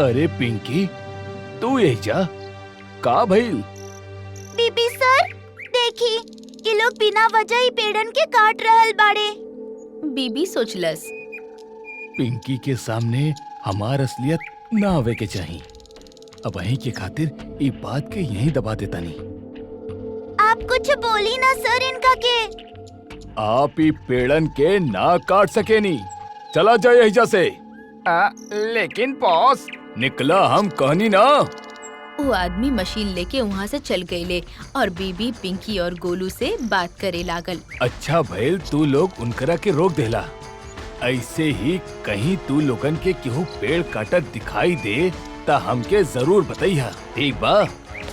अरे पिंकी, तू यही जा। का भइल? बीबी सर, देखी ये लोग बिना वजह ही पेड़न के काट रहल बाड़े। बीबी सोचलस। पिंकी के सामने हमार असलियत ना आवे के चाही। अब वहीं के खातिर ई बात के यहीं दबा देता नहीं। आप कुछ बोली ना सर इनका के। आप ही पेड़न के ना काट सके नी। चला जाए यही से। लेकिन बॉस, निकला हम कहनी ना। वो आदमी मशीन लेके वहाँ से चल गईले और बीबी पिंकी और गोलू से बात करे लागल। अच्छा भइल तू लोग उनकरा के रोक देला। ऐसे ही कहीं तू लोगन के केहू पेड़ काटत दिखाई दे ता हमके जरूर बताइहा, ठीक बा?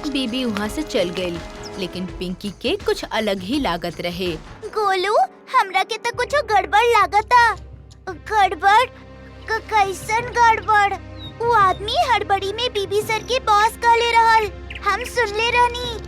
बीबी वहाँ से चल गई, लेकिन पिंकी के कुछ अलग ही लागत रहे। गोलू, हमरा के तो कुछ गड़बड़ लागता। गड़बड़? कैसन गड़बड़? वो आदमी हड़बड़ी में बीबी सर के बॉस कहले रहल। हम सुनले रहनी।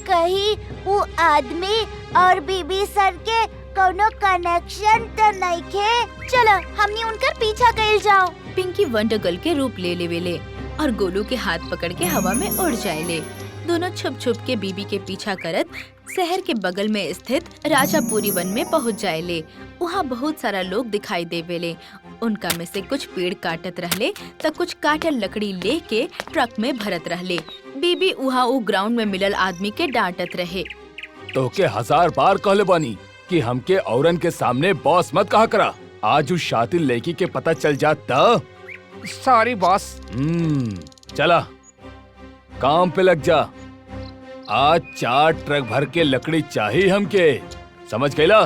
कहीं वो आदमी और बीबी सर के कोनो कनेक्शन तो नहीं खे। चलो हमनी उनकर पीछा कइल जाओ। पिंकी वंडर गर्ल के रूप ले लेवेले और गोलू के हाथ पकड़ के हवा में उड़ जाएले। दोनों छुप छुप के बीबी के पीछा करत शहर के बगल में स्थित राजापुरी वन में पहुंच जाएले। वहाँ बहुत सारा लोग दिखाई देवेले। उनका में से कुछ पेड़ काटत रहले तो कुछ काटल लकड़ी लेके ट्रक में भरत रहले। बीबी वहाँ वो ग्राउंड में मिलल आदमी के डांटत रहे। तो के 1000 बार कहले बानी कि हमके औरन के सामने बॉस मत कहा करा। आज उस शातिर लड़की के पता चल जाता। Sorry boss. चला काम पे लग जा। आज 4 ट्रक भर के लकड़ी चाहिए हमके, समझ गईला?